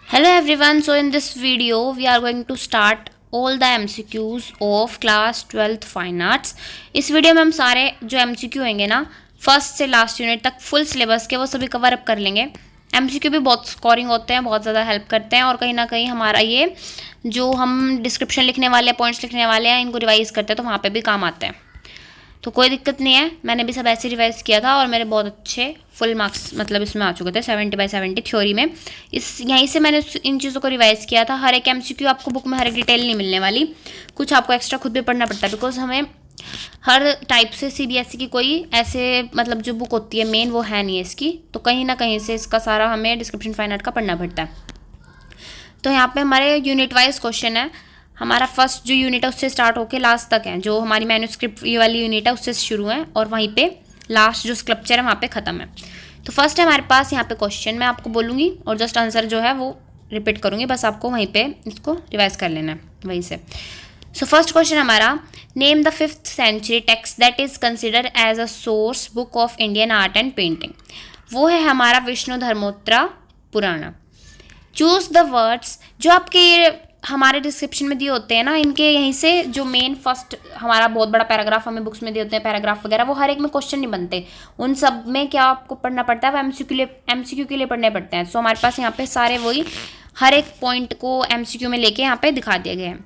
Hello everyone, so in this video we are going to start all the MCQs of class 12th Fine Arts। इस video में हम सारे जो MCQ होंगे ना फर्स्ट से लास्ट यूनिट तक फुल सिलेबस के वो सभी कवर अप कर लेंगे। MCQ भी बहुत स्कोरिंग होते हैं, बहुत ज़्यादा हेल्प करते हैं और कहीं ना कहीं हमारा ये जो हम डिस्क्रिप्शन लिखने वाले हैं, पॉइंट्स लिखने वाले हैं, इनको रिवाइज करते हैं तो वहाँ पर भी काम आते हैं। तो कोई दिक्कत नहीं है, मैंने भी सब ऐसे रिवाइज किया था और मेरे बहुत अच्छे फुल मार्क्स मतलब इसमें आ चुके थे 70/70 थ्योरी में। इस यहीं से मैंने इन चीज़ों को रिवाइज किया था। हर एक MCQ आपको बुक में हर एक डिटेल नहीं मिलने वाली, कुछ आपको एक्स्ट्रा खुद भी पढ़ना पड़ता है बिकॉज हमें हर टाइप से CBSE की कोई ऐसे मतलब जो बुक होती है मेन वो है नहीं है इसकी, तो कहीं ना कहीं से इसका सारा हमें डिस्क्रिप्शन फाइन आर्ट का पढ़ना पड़ता है। तो यहाँ पे हमारे यूनिट वाइज क्वेश्चन है। हमारा फर्स्ट जो यूनिट है उससे स्टार्ट होकर लास्ट तक है, जो हमारी मैन्युस्क्रिप्ट ये वाली यूनिट है उससे शुरू है और वहीं पे लास्ट जो स्कल्पचर है वहाँ पे ख़त्म है। तो फर्स्ट है हमारे पास यहाँ पे क्वेश्चन, मैं आपको बोलूँगी और जस्ट आंसर जो है वो रिपीट करूँगी, बस आपको वहीं पे इसको रिवाइज कर लेना है वहीं से। सो फर्स्ट क्वेश्चन हमारा, name the 5th century text that is consider as a source book of Indian art and painting. वो है हमारा Vishnu Dharmottara Purana. Choose the words, जो आपके हमारे डिस्क्रिप्शन में दिए होते हैं ना, इनके यहीं से जो मेन फर्स्ट हमारा बहुत बड़ा पैराग्राफ हमें बुक्स में दिए होते हैं, पैराग्राफ वगैरह, वो हर एक में क्वेश्चन नहीं बनते, उन सब में क्या आपको पढ़ना पड़ता है वो MCQ के लिए पढ़ने पड़ते हैं। सो हमारे पास यहाँ पे सारे वही हर एक पॉइंट को MCQ में लेके यहाँ पे दिखा दिए गए हैं।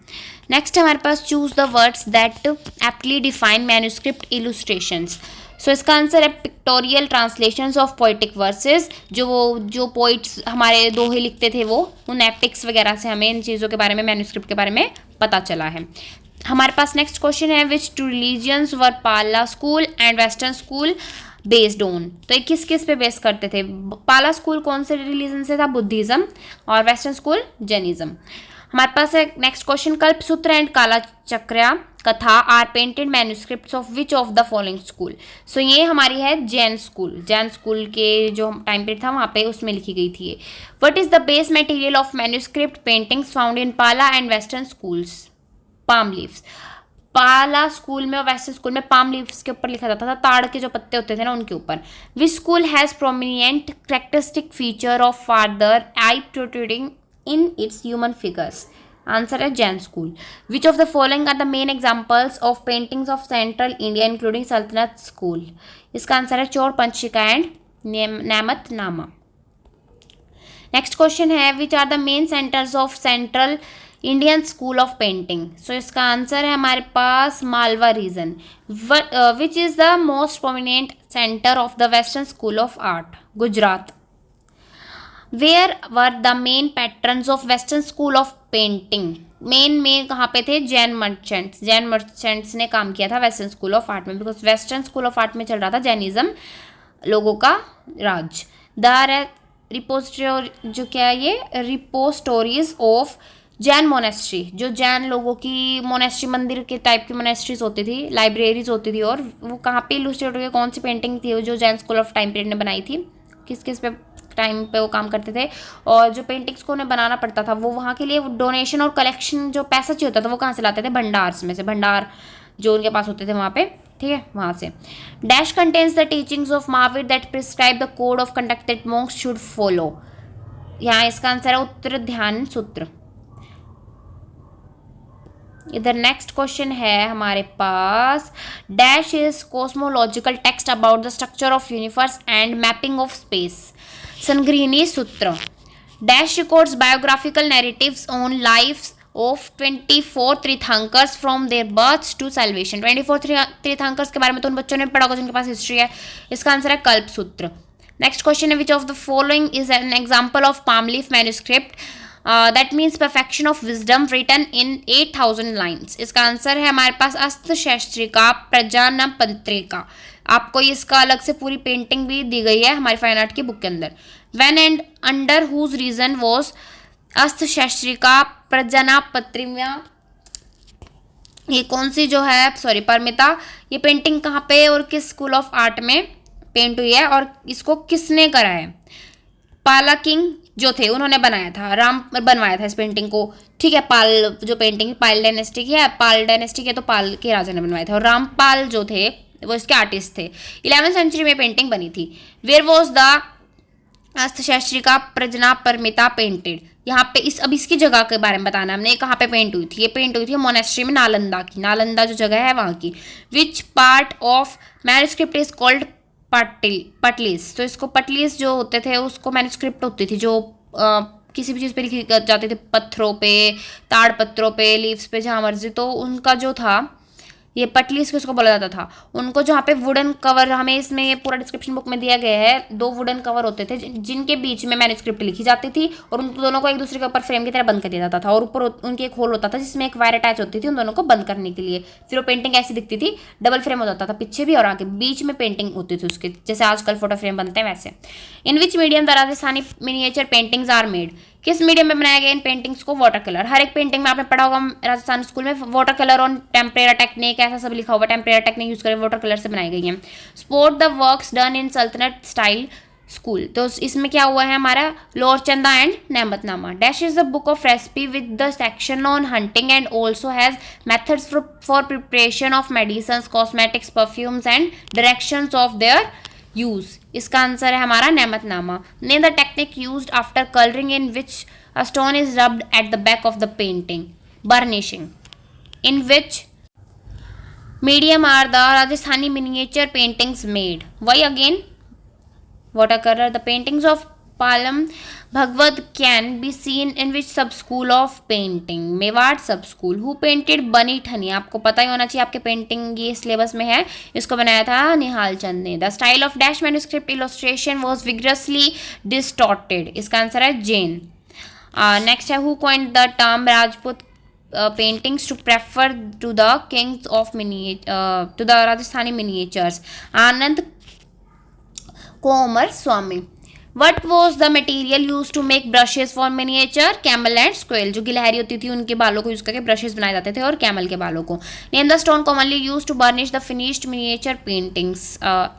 नेक्स्ट हमारे पास choose the words that aptly define manuscript illustrations. So इसका आंसर है pictorial translations of poetic verses. जो पोइट्स हमारे दोहे लिखते थे वो उन एपिक्स वगैरह से हमें इन चीज़ों के बारे में, मैन्युस्क्रिप्ट के बारे में पता चला है। हमारे पास नेक्स्ट क्वेश्चन है, विच टू रिलीजियंस वर पाला school and western school based on. तो ये किस किस पे बेस करते थे? पाला स्कूल कौन से रिलीजन से था? बुद्धिज़्म। और वेस्टर्न स्कूल जैनिज्म। हमारे पास है next question, Kalpasutra and Kala Chakra Katha are painted manuscripts of which of the following school. So ये हमारी है जैन स्कूल के जो टाइम पीरियड था वहाँ पे उसमें लिखी गई थी। What is the base material of manuscript paintings found in Pala and western schools? Palm leaves. Pala school में और वेस्टर्न स्कूल में पाम लीव्स के ऊपर लिखा जाता था, ताड़ के जो पत्ते होते थे ना उनके ऊपर। Which school has prominent characteristic feature of farther eye protruding in its human figures? Answer है Jain school. Which of the following are the main examples of paintings of central India including Sultanat school? इसका answer है Chor Panchika and Nimat Nama. Next question है, which are the main centres of central Indian school of painting? So इसका answer है हमारे पास Malwa region. Which is the most prominent centre of the western school of art? Gujarat. Where were the main patrons of western school of painting? Main में कहाँ पे थे? Jain merchants ने काम किया था वेस्टर्न स्कूल ऑफ आर्ट में, because western school of art में चल रहा था जैनिज्म लोगों का राज। द रिपोजिटरी जो क्या है ये रिपोस्टोरीज ऑफ जैन मोनेस्ट्री, जो जैन लोगों की मोनेस्ट्री मंदिर के टाइप की मोनेस्ट्रीज होती थी, लाइब्रेरीज होती थी, और वो कहाँ पे इलुस्ट्रेट हुई, कौन सी पेंटिंग थी जो Jain school of time period ने बनाई थी, किस किस पे टाइम पे वो काम करते थे, और जो पेंटिंग्स को उन्हें बनाना पड़ता था वो वहाँ के लिए डोनेशन और कलेक्शन जो पैसा चाहिए होता था वो कहाँ से लाते थे? भंडार में से, भंडार जो उनके पास होते थे वहाँ पे, ठीक है, वहाँ से। Dash contains the teachings of Mahavir that prescribe the code of conduct that Monks should follow? यहाँ इसका आंसर है उत्तर ध्यान सूत्र। इधर नेक्स्ट क्वेश्चन है हमारे पास, dash is cosmological text about the structure of universe and mapping of space? Sangrahani Sutra. Dash records biographical narratives on lifes of 24 Tirthankars from their birth to salvation. 24 Tirthankars के बारे में तो उन बच्चों ने पढ़ा होगा जिनके पास हिस्ट्री है। इसका आंसर है कल्प सूत्र। नेक्स्ट क्वेश्चन है, which of the following is an example of palm leaf manuscript that means perfection of wisdom written in 8000 lines? इसका आंसर है हमारे पास अर्थशास्त्रिका प्रजानपत्रिका। आपको इसका अलग से पूरी पेंटिंग भी दी गई है हमारी फाइन आर्ट की बुक के अंदर। When and under whose region was Arthashastrika Prajnapatrika? ये कौन सी जो है, सॉरी, परमिता, ये पेंटिंग कहाँ पे और किस स्कूल ऑफ आर्ट में पेंट हुई है और इसको किसने करा है? पाला किंग जो थे उन्होंने बनाया था, राम बनवाया था इस पेंटिंग को, ठीक है। पाल जो पेंटिंग पाल डायनेस्टी की है, पाल डायनेस्टी की, तो पाल के राजा ने बनवाया था, और रामपाल जो थे वो इसके आर्टिस्ट थे। 11वीं सेंचुरी में पेंटिंग बनी थी। वेयर वॉज द अर्थशास्त्री का प्रजना परमिता पेंटेड। यहाँ पे अब इसकी जगह के बारे में बताना हमने, कहाँ पे पेंट हुई थी। ये पेंट हुई थी मोनेस्ट्री में, नालंदा की, नालंदा जो जगह है वहाँ की। Which part of manuscript is called Patlis. तो इसको पटलीस जो होते थे उसको मैन्युस्क्रिप्ट होती थी जो किसी भी चीज़ पे लिखी जाती थी, पत्थरों पे, ताड़ पत्रों पे, लीव्स पे, जहाँ मर्जी, तो उनका जो था ये पटलीस किसको बोला जाता था। उनको जहाँ पे वुडन कवर, हमें इसमें ये पूरा डिस्क्रिप्शन बुक में दिया गया है, 2 वुडन कवर होते थे जिनके बीच में मैन्युस्क्रिप्ट लिखी जाती थी और उन दोनों को एक दूसरे के ऊपर फ्रेम की तरह बंद कर दिया जाता था और ऊपर उनके एक होल होता था जिसमें एक वायर अटैच होती थी उन दोनों को बंद करने के लिए। फिर वो पेंटिंग ऐसी दिखती थी, डबल फ्रेम हो जाता था पीछे भी और आगे, बीच में पेंटिंग होती थी उसके, जैसे आजकल फोटो फ्रेम बनते हैं वैसे। In which medium the Rajasthani miniature paintings are made. किस मीडियम में बनाया गया इन पेंटिंग्स को? Water colour. हर एक पेंटिंग में आपने पढ़ा होगा राजस्थान स्कूल में, वाटर कलर और टेम्परेरा टेक्निक ऐसा सब लिखा हुआ, टेम्परेरा टेक्निक यूज करके वाटर कलर से बनाई गई है। Sport the works done in Sultanat style school. तो इसमें क्या हुआ है हमारा, Laur Chanda and Nimatnama. Dash is the book of recipe with the section on hunting and also has methods for preparation of medicine, cosmetics, perfumes and directions of their use. इसका answer है हमारा Nimatnama. Name the technique used after colouring in which a stone is rubbed at the back of the painting. Burnishing. In which medium are the Rajasthani miniature paintings made? Why again? Watercolor. The paintings of Palam Bhagwat can be seen in which sub school of painting? Mewar सब school. Who painted बनी ठनी? आपको पता ही होना चाहिए, आपके painting ये syllabus में है, इसको बनाया था निहाल चंद ने। The style of dash manuscript illustration was vigorously distorted. इसका आंसर है जैन। नेक्स्ट है, who coined the term Rajput paintings to prefer to the kings of to the Rajasthani miniatures? Anand Komar Swami. What was the material used to make brushes for miniature? Camel and squirrel. जो गिलहरी होती थी उनके बालों को use करके brushes बनाए जाते थे और कैमल के बालों को। Name the stone commonly used to burnish the finished miniature paintings.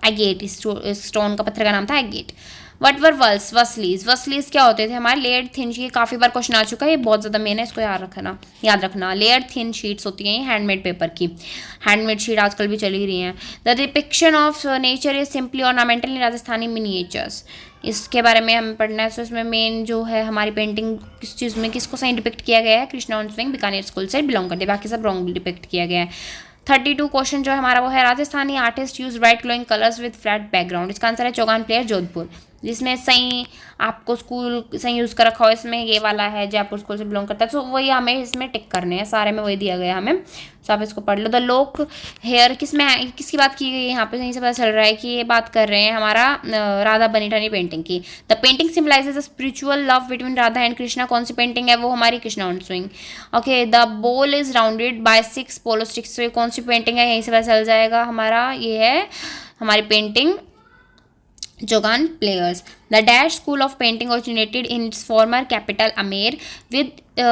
Agate. इस स्टोन का पत्थर का नाम था agate. What were वसलीज। वसलीज क्या होते थे हमारे, लेयर्ड थिन शीट। काफ़ी बार क्वेश्चन आ चुका है, ये बहुत ज़्यादा मेन है, इसको याद रखना। लेयर्ड थिन शीट्स होती हैं ये हैंडमेड पेपर की, हैंडमेड शीट आजकल भी चल ही रही हैं। The depiction of nature is simply ornamental in Rajasthani miniatures. इसके बारे में हमें पढ़ना है। सो इसमें मेन जो है हमारी पेंटिंग किस चीज़ में, किसको सही डिपिक्ट किया गया है, Krishna on swing Bikaner school से बिलोंग करते हैं, बाकी सब रॉन्ग डिपिक्ट किया गया है। 32 क्वेश्चन जो है हमारा वो है, Rajasthani artist use bright glowing colours with flat background. इसका आंसर है चौगान प्लेयर जोधपुर। जिसमें सही आपको स्कूल सही यूज़ कर रखा हो, इसमें ये वाला है जयपुर स्कूल से बिलोंग करता है, तो वही हमें इसमें टिक करने हैं, सारे में वही दिया गया हमें, तो आप इसको पढ़ लो। द लोक हेयर किसमें, किसकी बात की गई है यहाँ पे, यहीं से पता चल रहा है कि ये बात कर रहे हैं हमारा राधा बनीठनी पेंटिंग की। The painting symbolises the spiritual love between Radha and Krishna. कौन सी पेंटिंग है वो, हमारी Krishna on swing. Okay, the bowl is rounded by 6 polo sticks. तो ये कौन सी पेंटिंग है, यहीं से पता चल जाएगा हमारा, ये है हमारी painting Jogan players. The Dash School of Painting originated in its former capital Amer,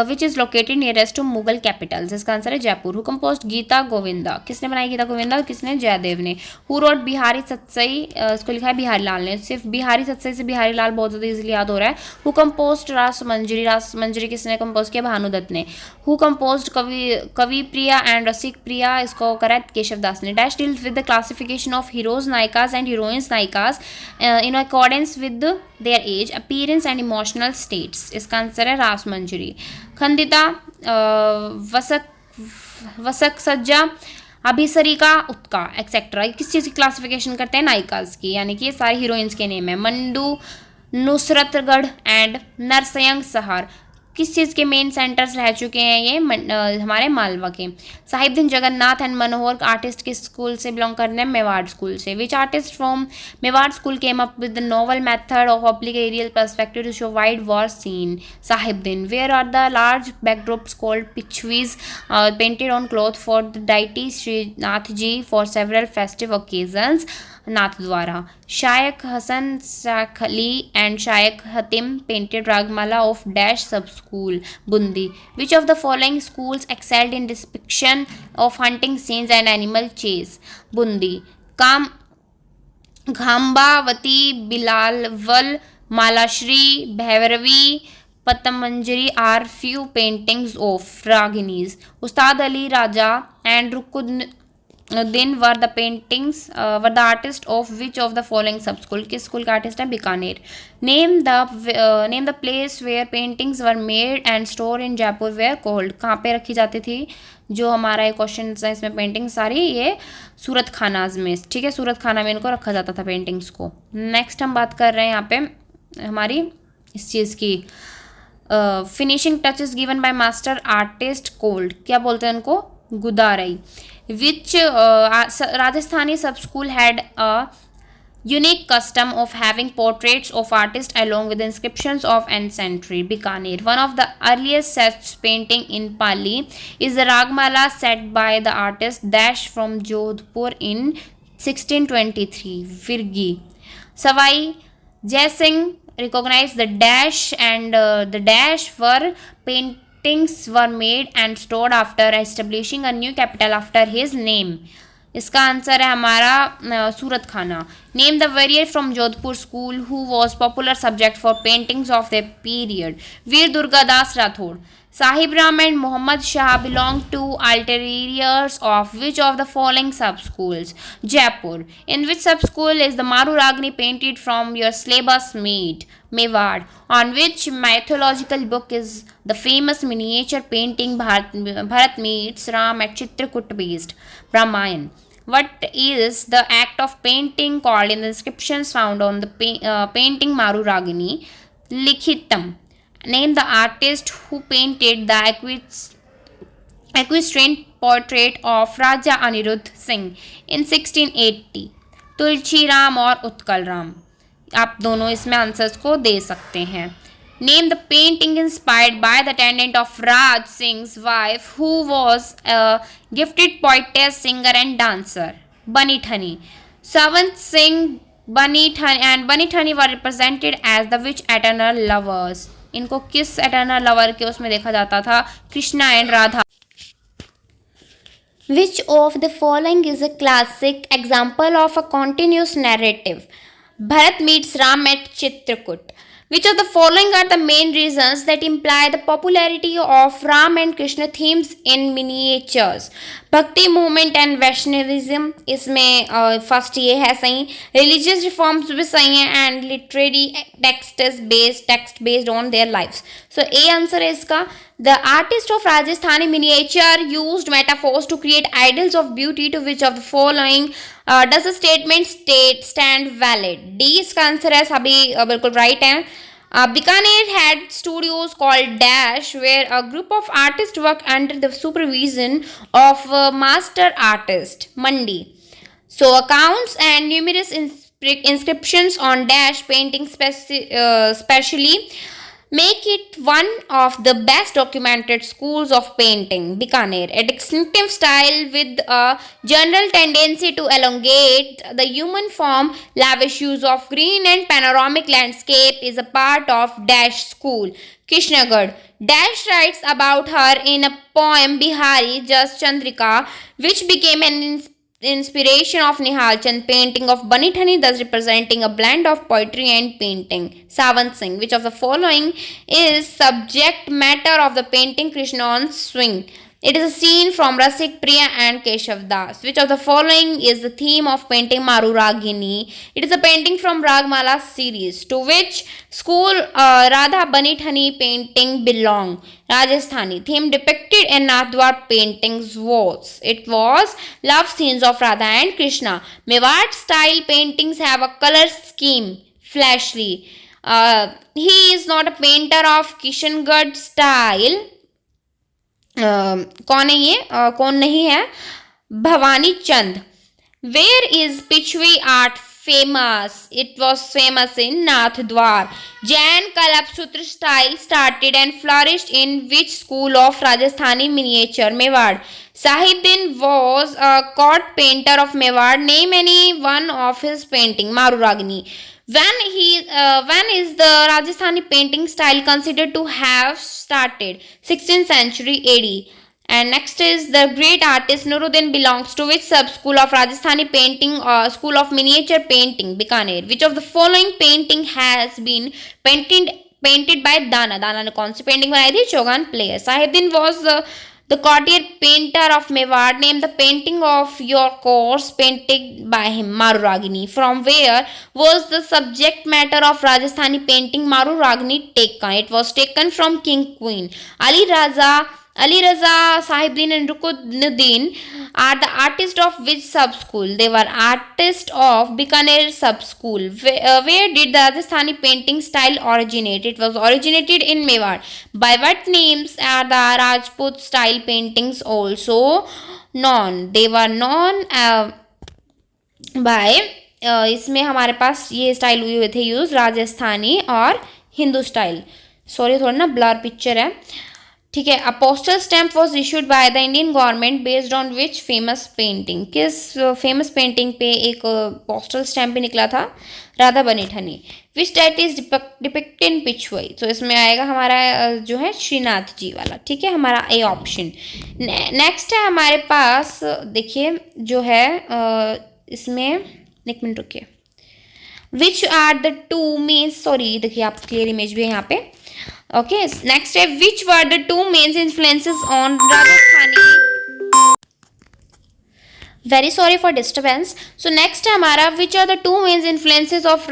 which is located nearest to Mughal capitals. इसका आंसर है जयपुर। Who composed Gita Govinda? किसने बनाई गीता गोविंदा, किसने, जयदेव ने। Who wrote Bihari सत्सई? इसको लिखा है बिहारी लाल ने। सिर्फ बिहारी सत्सई से बिहारी लाल बहुत ज़्यादा इजीली याद हो रहा है। Who composed रास मंजरी? रास मंजरी किसने कंपोज किया, भानुदत्त ने। Who composed कवि प्रिया एंड रसिक प्रिया? इसको करा है केशव दास ने। Dash deals with the classification of heroes, नायिकास and heroines, नायिकास in accordance with their age, appearance and emotional states. इसका आंसर है रास मंजरी। खंडिता वसक सज्जा अभिसरिका उत्का एक्सेट्रा किस चीज़ की क्लासिफिकेशन करते हैं, नायिकास की, यानी कि ये सारी हीरोइंस के नेम है। मंडू नुसरतगढ़ एंड नरसयंग सहार किस चीज़ के मेन सेंटर्स रह चुके हैं ये, हमारे मालवा के। साहिबदीन जगन्नाथ एंड मनोहर आर्टिस्ट किस स्कूल से बिलोंग करते हैं, मेवाड़ स्कूल से। Which artist from Mewar school came up with the novel method of oblique aerial perspective to show wide war scene, Sahibdin. Where are the large backdrops called Pichhwais painted on cloth for the deity Shrinath ji for several festive occasions, Nathdwara. Shaikh Hasan Sakhli and Shaikh Hatim painted Ragamala of dash सब school, Bundi. Which of the following schools excelled in depiction of hunting scenes and animal chase, Bundi. काम Ghambavati, Bilawal, Malashri, Bhairavi, Patmanjari are few paintings of Raginis. Ustad Ali Raja and दिन were the paintings were the artist of which of the following sub school, किस school का artist है, Bikaner. Name the place where paintings were made and store in Jaipur where called, कहाँ पे रखी जाती थी जो हमारा ये क्वेश्चन है इसमें पेंटिंग सारी, ये सूरत खानाज में, ठीक है, सूरत खाना में इनको रखा जाता था पेंटिंग्स को। नेक्स्ट हम बात कर रहे हैं यहाँ पे हमारी इस चीज़ की, finishing touches given by master artist cold, क्या बोलते हैं उनको, गुदारई। विच राजस्थानी सब school had a unique custom of having portraits of artists along with inscriptions of ancestry, Bikaner. One of the earliest such painting in Pali is the Ragmala set by the artist Dash from Jodhpur in 1623, Virgi. Savai Jai Singh recognized the Dash, and the Dash were paintings were made and stored after establishing a new capital after his name. इसका answer है हमारा Surat Khana. Name the warrior from Jodhpur school who was popular subject for paintings of the period, Veer Durgadas Rathore. Sahib Ram and Mohammad Shah belong to ateliers of which of the following sub schools, Jaipur. In which sub school is the Maru Ragini painted from your syllabus made, Mewar. On which mythological book is the famous miniature painting Bharat meets Ram at Chitrakoot based, Ramayan? What is the act of painting called in the inscriptions found on the painting Maru Ragini, Likhitam? Name the artist who painted the equestrian portrait of Raja Anirudh Singh in 1680, Tulsi Ram और उत्कल राम। आप दोनों इसमें answers को दे सकते हैं। Name the painting inspired by the attendant of Raj Singh's wife who was gifted poetess, singer and dancer, Bani Thani. Savant Singh Bani Thani were represented as the which eternal lovers, इनको किस एटर्नल लवर के उसमें देखा जाता था, Krishna and Radha. Which of the following is a classic example of a continuous narrative? Bharat meets Ram at Chitrakoot. Which of the following are the main reasons that imply the popularity of Ram and Krishna themes in miniatures? Bhakti movement and Vaishnavism, इसमें first ये है सही। Religious reforms भी सही हैं and literary text based on their lives. So A answer है इसका। The artist of Rajasthani miniature used metaphors to create idols of beauty, to which of the following does the statement stand valid? D इसका answer है, सभी बिल्कुल right हैं। Bikaner had studios called Dash, where a group of artists worked under the supervision of a master artist, Mandi. So accounts and numerous inscriptions on Dash painting specially make it one of the best documented schools of painting. Bikaner, a distinctive style with a general tendency to elongate the human form, lavish use of green and panoramic landscape, is a part of Dash school. Krishnagad. Dash writes about her in a poem Bihari Jas Chandrika, which became an inspiration of Nihal Chand painting of Bani Thani, thus representing a blend of poetry and painting. Savant Singh. Which of the following is subject matter of the painting Krishna on Swing? It is a scene from Rasik Priya and Keshav Das. Which of the following is the theme of painting Maru Ragini? It is a painting from Ragmala series. To which school Radha Bani Thani painting belong? Rajasthani. Theme depicted in Nathdwar paintings was? It was love scenes of Radha and Krishna. Mewat style paintings have a color scheme, flashly. He is not a painter of Kishangarh style. कौन है ये, कौन नहीं है, Bhavani Chand. Where is Pichhwai art famous? It was famous in Nathdwara. Jain Kalpasutra style started and flourished in which school of Rajasthani miniature? Mewar. Sahibdin was a court painter of Mewar. Name any one of his painting. Maru Ragini. When is the Rajasthani painting style considered to have started? 16th century AD. And next is the great artist Nuruddin belongs to which sub school of Rajasthani painting or school of miniature painting? Bikaner. Which of the following painting has been painted by Dana? Dana ने कौन सी painting बनाई थी? Chaugan player. Sahibdin was The courtier painter of Mewar named the painting of your course painted by him Maruragini. From where was the subject matter of Rajasthani painting Maruragini taken? It was taken from King Queen. Ali Raza Sahibdin and Rukunuddin are the artists of which sub school? They were artists of Bikaner sub school. Where did the Rajasthani painting style originate? It was originated in Mewar. By what names are the Rajput style paintings also known? They were known by इसमें हमारे पास ये style हुए थे use Rajasthani और Hindu style. Sorry थोड़ा ना blur picture है. ठीक है. A postal stamp was issued by the Indian government based on which famous painting. किस फेमस पेंटिंग पे एक पोस्टल स्टैम्प भी निकला था? Radha Bani Thani. Which date is depicted in Pichhwai. तो इसमें आएगा हमारा जो है श्रीनाथ जी वाला. ठीक है, हमारा ए ऑप्शन. नेक्स्ट है हमारे पास, देखिए जो है इसमें एक मिनट रुकिए. Which are the two means, sorry देखिए आप क्लियर इमेज भी है यहाँ पे. Okay, next step, which were the two main influences on Rajasthani? Very sorry for disturbance. So next है हमारा, which are the two main influences of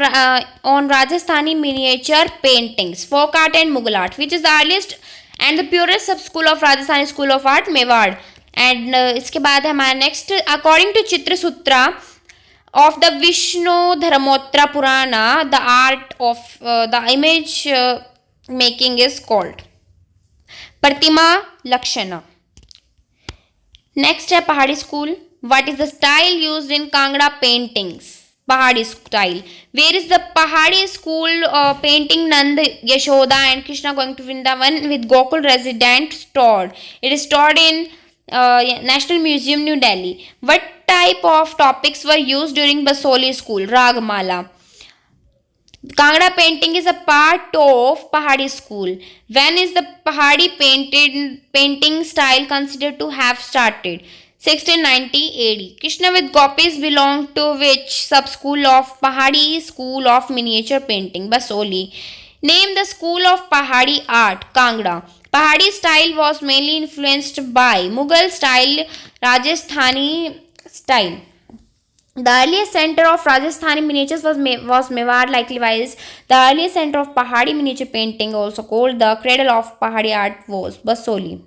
on Rajasthani miniature paintings, folk art and Mughal art. Which is the earliest and the purest sub school of Rajasthani school of art, Mewar. And इसके बाद है हमारा next, according to Chitra Sutra of the Vishnu Dharmotra Purana, the art of the image making is called Pratima Lakshana. Next है पहाड़ी school. What is the style used in Kangra paintings? Pahadi style. Where is the Pahadi school painting Nand, Yashoda and Krishna going to Vrindavan with Gokul resident stored? It is stored in National Museum, New Delhi. What type of topics were used during Basoli school? Ragmala. Kangra painting is a part of Pahadi school. When is the Pahadi painting style considered to have started? 1690 AD. Krishna with Gopis belong to which sub-school of Pahadi school of miniature painting? Basoli. Name the school of Pahadi art. Kangra. Pahadi style was mainly influenced by Mughal style, Rajasthani style. The earliest center of Rajasthani miniatures was Mewar. Likewise, the earliest center of Pahadi miniature painting, also called the cradle of Pahadi art, was Basoli.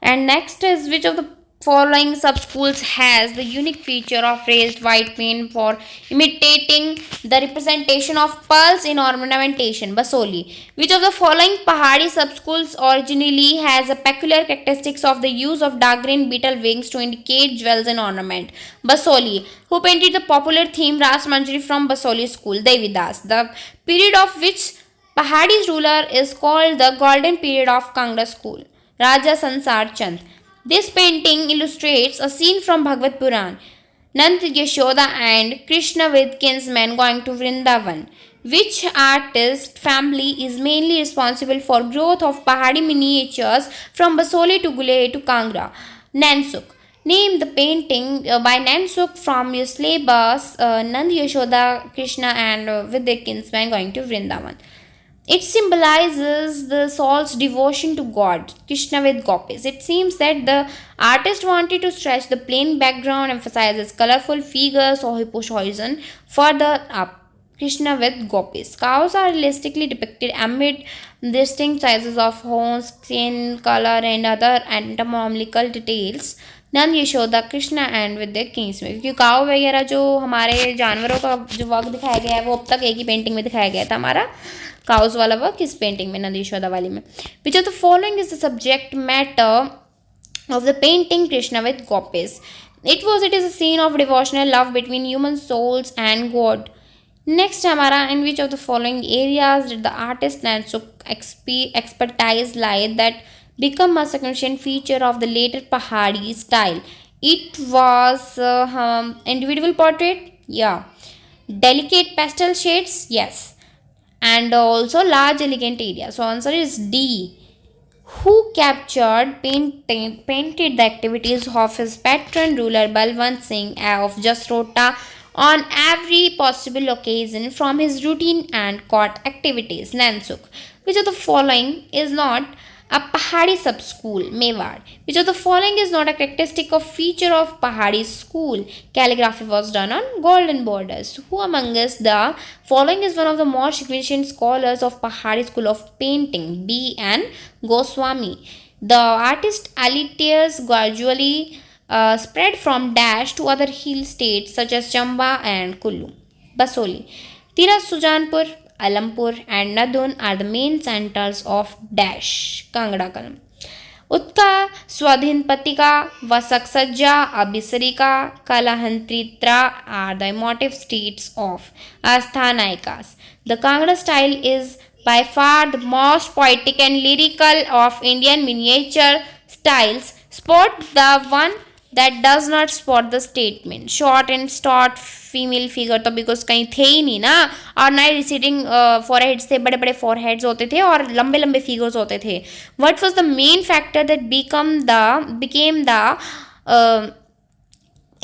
And next is, which of the following sub-schools has the unique feature of raised white paint for imitating the representation of pearls in ornamentation? Basoli. Which of the following Pahadi sub-schools originally has a peculiar characteristics of the use of dark green beetle wings to indicate jewels in ornament? Basoli. Who painted the popular theme Ras Manjari from Basoli school? Devidas. The period of which Pahadi's ruler is called the golden period of Kangra school? Raja Sansar Chand. This painting illustrates a scene from Bhagavad Puran. Nand, Yashoda and Krishna with kinsmen going to Vrindavan. Which artist family is mainly responsible for growth of Pahadi miniatures from Basoli to Gule to Kangra? Nansuk. Name the painting by Nansuk from your syllabus. Nand, Yashoda, Krishna and with their kinsmen going to Vrindavan. It symbolizes the soul's devotion to God, Krishna with gopis. It seems that the artist wanted to stretch the plain background, emphasizes colorful figures or horizon further up. Krishna with gopis. Cows are realistically depicted amid distinct sizes of horns, skin, color and other anatomical details. Nand Yashoda Krishna and with the Kings में, क्योंकि काव वगैरह जो हमारे जानवरों का जो work दिखाया गया है वो अब तक एक ही पेंटिंग में दिखाया गया था. हमारा काउस वाला वर्क इस पेंटिंग में नंद यशोदा वाली में. Which of the following is the subject matter of the painting Krishna with gopis? It is a scene of devotional love between human souls and God. Next हमारा, in which of the following areas did the artist Nansuk expertise lie that become a significant feature of the later Pahadi style? It was individual portrait, yeah. Delicate pastel shades, yes. And also large elegant area. So answer is D. Who painted the activities of his patron ruler Balwant Singh of Jasrota on every possible occasion from his routine and court activities? Nansuk. Which of the following is not A Pahadi sub-school, Mewar. Which of the following is not a characteristic of feature of Pahadi school? Calligraphy was done on golden borders. Who among us the following is one of the most significant scholars of Pahadi school of painting? B. N. Goswami. The artist Alitius gradually spread from Dash to other hill states such as Chamba and Kullu. Basoli. Tiras Sujanpur, Alampur, and Nadun are the main centers of Dash. Kangra Kalam. Utka, Swadhinpatika, Vasaksajja, Abhisarika, Kalahantritra are the emotive states of Asthanaikas. The Kangra style is by far the most poetic and lyrical of Indian miniature styles. Spot the one that does not spot the statement. Short and stout female figure तो because कहीं थे ही नहीं ना, और ना receding फॉरहेड्स थे, बड़े बड़े फॉरहेड्स होते थे और लंबे लंबे फिगर्स होते थे. What was the main factor that became the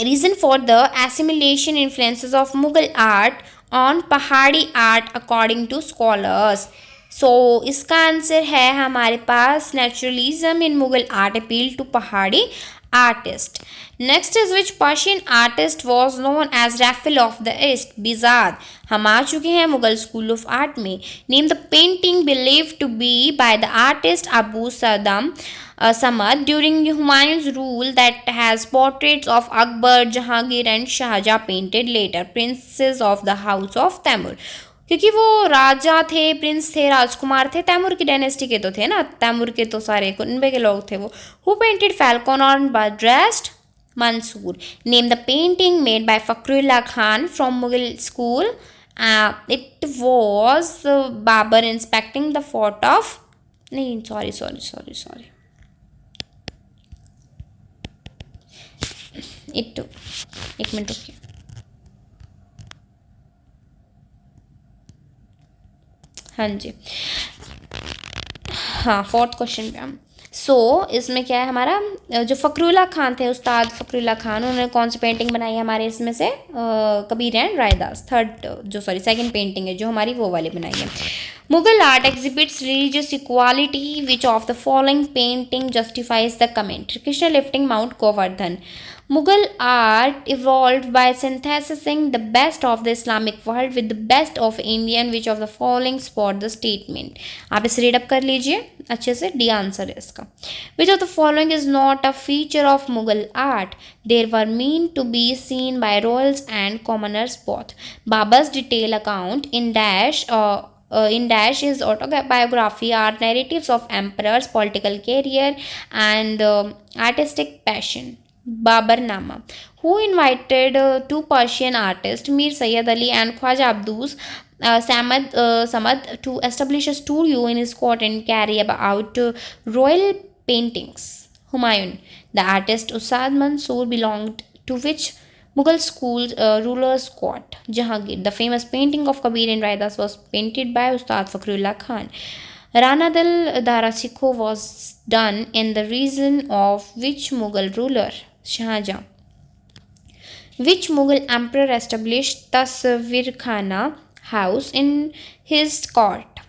reason for the assimilation influences of Mughal art on Pahadi art according to scholars. So इसका आंसर है हमारे पास naturalism in Mughal art appeal to Pahadi artist. Next is which Persian artist was known as Raphael of the East? Bizard. हम आ चुके हैं Mughal school of art में. Name the painting believed to be by the artist Abu Samad during Humayun's rule that has portraits of Akbar, Jahangir and Shahjahan painted later, princes of the house of Taimur. क्योंकि वो राजा थे, Prince थे, राजकुमार थे, तैमूर की dynasty के तो थे ना, तैमूर के तो सारे कुनबे के लोग थे वो. Who painted falcon on bird rest? Mansoor. Name the painting made by Fakhrullah Khan from Mughal school. It was Babur inspecting the fort of. नहीं, sorry. एक मिनट रुकिए. हाँ जी, हाँ, फोर्थ क्वेश्चन पे हम. इसमें क्या है हमारा, जो फ़खरुल्ला खान थे, उस्ताद फ़खरुल्ला खान, उन्होंने कौन सी पेंटिंग बनाई है हमारे इसमें से? Kabir and Raidas. Second painting है जो हमारी वो वाली बनाई है. Mughal art exhibits religious equality. Which of the following painting justifies the comment? Krishna lifting mount Govardhan. Mughal art evolved by synthesizing the best of the Islamic world with the best of Indian. Which of the following support the statement? आप इसे read up कर लीजिए अच्छे से. D answer है इसका. Which of the following is not a feature of Mughal art? There were meant to be seen by royals and commoners both. Babar's detailed account in Dash his autobiography are narratives of emperors, political career, and artistic passion. Babarnama. Who invited two Persian artists, Mir Sayyid Ali and Khwaja Abdus Samad, to establish a studio in his court and carry out royal paintings? Humayun. The artist Usad Mansoor belonged to which Mughal school ruler's court? Jahangir. The famous painting of Kabir and Raidas was painted by Ustad Fakhrullah Khan. Rana Dal Dara Sikho was done in the reign of which Mughal ruler? Shahjahan. Which Mughal emperor established Tasvir Khana house in his court?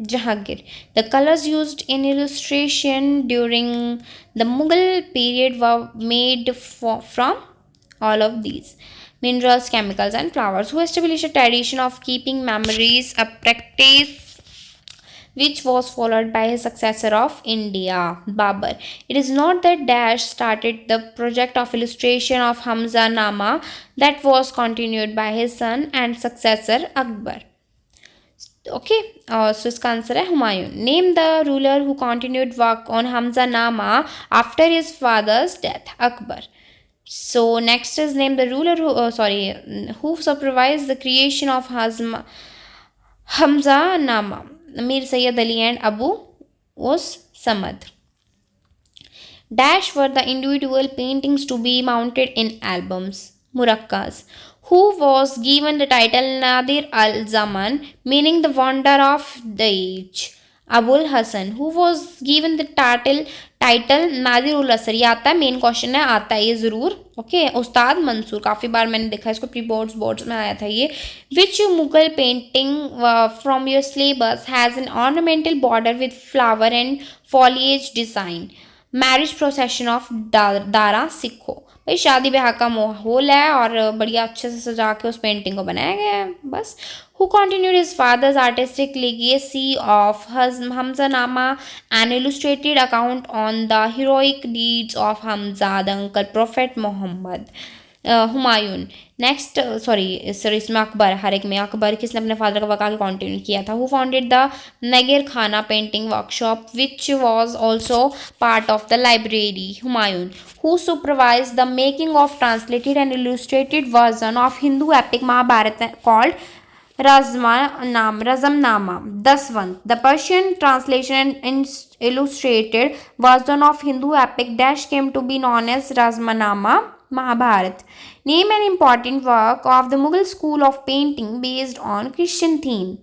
Jahangir. The colors used in illustration during the Mughal period were made from all of these: minerals, chemicals and flowers. Who established a tradition of keeping memories, a practice which was followed by his successor of India, Babur? It is not that Dash started the project of illustration of Hamza Nama that was continued by his son and successor Akbar. Okay, so इसका answer है Humayun. Name the ruler who continued work on Hamza Nama after his father's death, Akbar. So next is name the ruler who supervised the creation of Hamza Nama, Mir Sayyid Ali and Abu Samad. Dash were the individual paintings to be mounted in albums, Murakkas. Who was given the title Nadir al-Zaman, meaning the wonder of the age? Abul Hassan. Who was given the title Nadir ul Asr, ये आता है, main question है, आता है ये ज़रूर। Okay, उस्ताद मंसूर, काफ़ी बार मैंने देखा इसको, प्री बोर्ड्स में आया था ये। Which Mughal painting from your syllabus has an ornamental border with flower and foliage design. Marriage procession of Dara Shikoh, भाई शादी ब्याह का माहौल है और बढ़िया अच्छे से सजा के उस पेंटिंग को बनाया गया है बस। Who continued his father's artistic legacy of Hamzanama, an illustrated account on the heroic deeds of Hamza, the uncle Prophet Muhammad. Humayun. Next sorry इसमें अकबर, हर एक में अकबर किसने अपने फादर का वक़ा कंटिन्यू किया था। Who founded the Nager Khana painting workshop which was also part of the library. Humayun. Who supervised the making of translated and illustrated version of Hindu epic Mahabharata called Razamnama. Daswant. The Persian translation and illustrated version of Hindu epic dash came to be known as Razmanama Mahabharat. Name an important work of the Mughal school of painting based on Christian theme.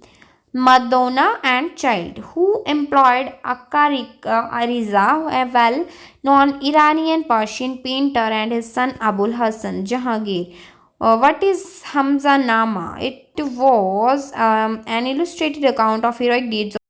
Madonna and Child. Who employed Akarika Ariza, a well-known Iranian Persian painter, and his son Abul Hassan Jahangir. What is Hamza Nama? It was an illustrated account of heroic deeds